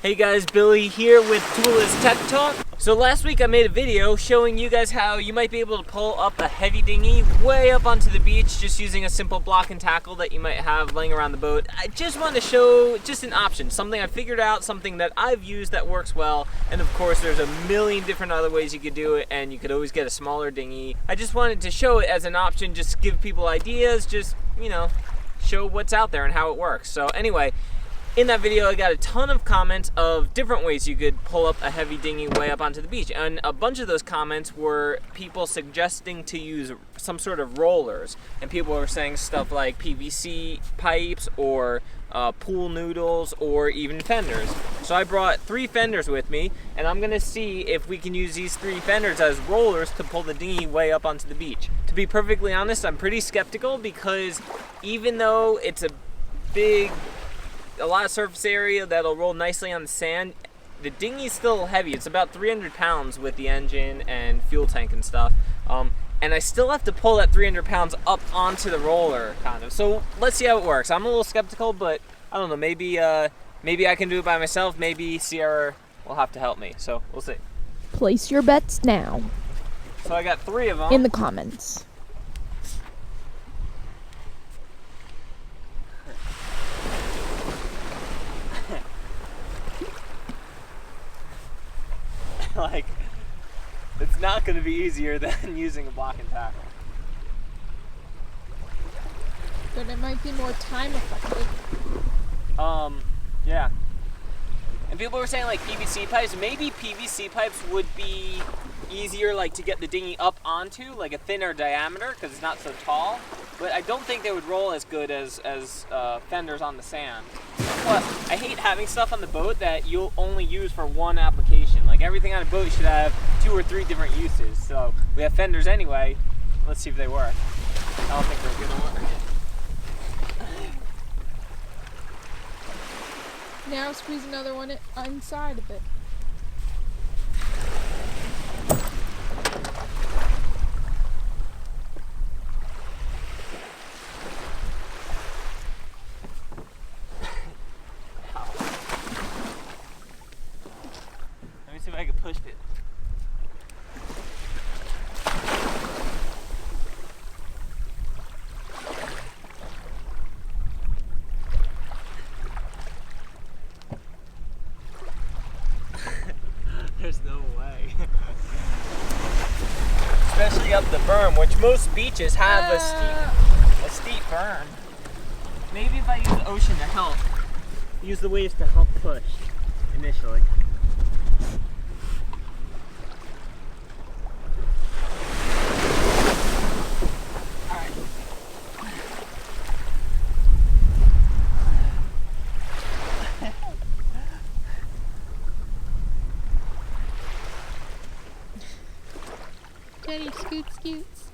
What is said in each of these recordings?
Hey guys, Billy here with Toolless Tech Talk. So last week I made a video showing you guys how you might be able to pull up a heavy dinghy way up onto the beach just using a simple block and tackle that you might have laying around the boat. I just wanted to show just an option, something I figured out, something that I've used that works well, and of course there's a million different other ways you could do it, and you could always get a smaller dinghy. I just wanted to show it as an option, just give people ideas, just, you know, show what's out there and how it works. So anyway, in that video, I got a ton of comments of different ways you could pull up a heavy dinghy way up onto the beach. And a bunch of those comments were people suggesting to use some sort of rollers. And people were saying stuff like PVC pipes or pool noodles or even fenders. So I brought 3 fenders with me, and I'm gonna see if we can use these 3 fenders as rollers to pull the dinghy way up onto the beach. To be perfectly honest, I'm pretty skeptical because even though it's a lot of surface area that'll roll nicely on the sand, the dinghy's still heavy. It's about 300 pounds with the engine and fuel tank and stuff. And I still have to pull that 300 pounds up onto the roller, kind of. So let's see how it works. I'm a little skeptical, but I don't know, maybe I can do it by myself. Maybe Sierra will have to help me, so we'll see. Place your bets now. So I got 3 of them. In the comments. Like, it's not going to be easier than using a block and tackle. But it might be more time effective. Yeah. And people were saying like PVC pipes. Maybe PVC pipes would be easier, like to get the dinghy up onto, like a thinner diameter, because it's not so tall. But I don't think they would roll as good as fenders on the sand. But I hate having stuff on the boat that you'll only use for one application. Like everything on a boat should have 2 or 3 different uses. So we have fenders anyway. Let's see if they work. I don't think they're gonna work. Now squeeze another one inside of it. Let me see if I can push it. There's no way. Especially up the berm, which most beaches have a steep berm. Maybe if I use the ocean to help, use the waves to help push initially. Jetty, scoots.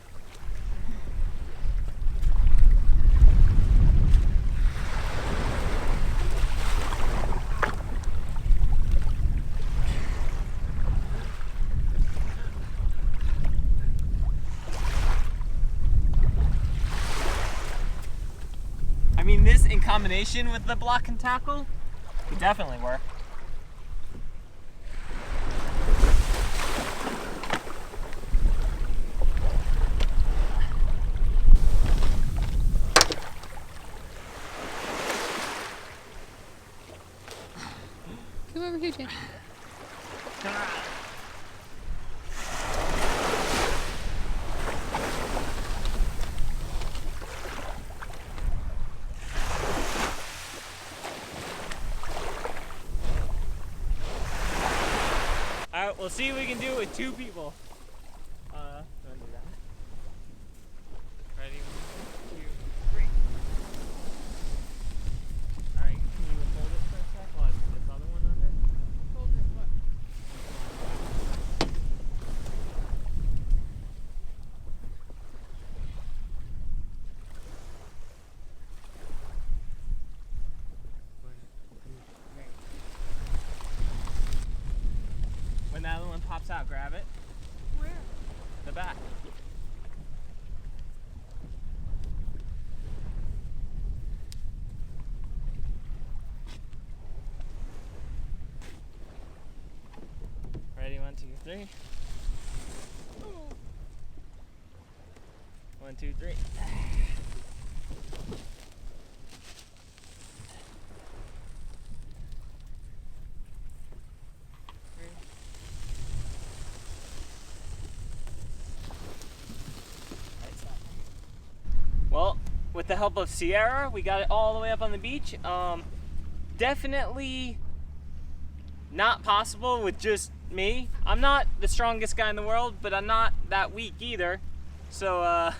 I mean, this in combination with the block and tackle would definitely work. Come over here, Jen. Turn around. Alright, we'll see if we can do it with 2 people. Wanna do that? Ready? 1, 2, 3. Alright, can you hold it for a sec while I put this other one under? Hold it, what? When that other one pops out, grab it. Where? The back. 3. 1, 2, 3. Well, with the help of Sierra, we got it all the way up on the beach. Definitely not possible with just me. I'm not the strongest guy in the world, but I'm not that weak either. So, I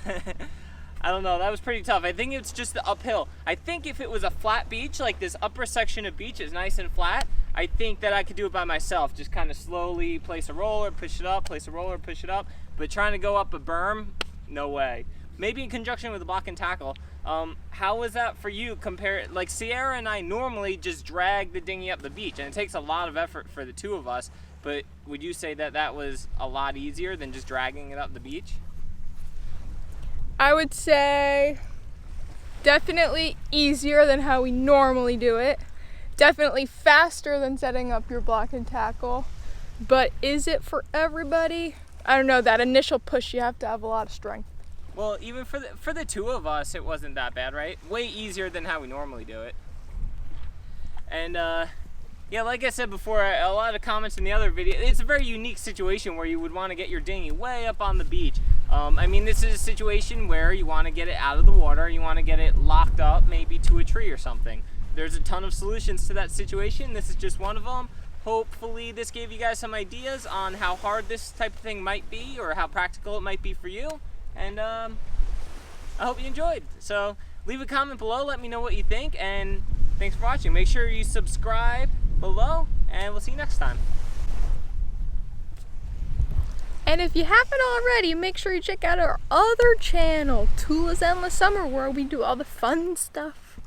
don't know, that was pretty tough. I think it's just the uphill. I think if it was a flat beach, like this upper section of beach is nice and flat, I think that I could do it by myself. Just kind of slowly place a roller, push it up, place a roller, push it up. But trying to go up a berm, no way. Maybe in conjunction with a block and tackle. How was that for you compared, like Sierra and I normally just drag the dinghy up the beach, and it takes a lot of effort for the two of us, but would you say that that was a lot easier than just dragging it up the beach? I would say definitely easier than how we normally do it. Definitely faster than setting up your block and tackle. But is it for everybody? I don't know, that initial push, you have to have a lot of strength. Well, even for the two of us, it wasn't that bad, right? Way easier than how we normally do it. And yeah, like I said before, a lot of comments in the other video, it's a very unique situation where you would want to get your dinghy way up on the beach. I mean, this is a situation where you want to get it out of the water, you want to get it locked up maybe to a tree or something. There's a ton of solutions to that situation. This is just one of them. Hopefully this gave you guys some ideas on how hard this type of thing might be or how practical it might be for you. And I hope you enjoyed. So leave a comment below, let me know what you think, and thanks for watching. Make sure you subscribe below, and we'll see you next time. And if you haven't already, make sure you check out our other channel, Tula's Endless Summer, where we do all the fun stuff.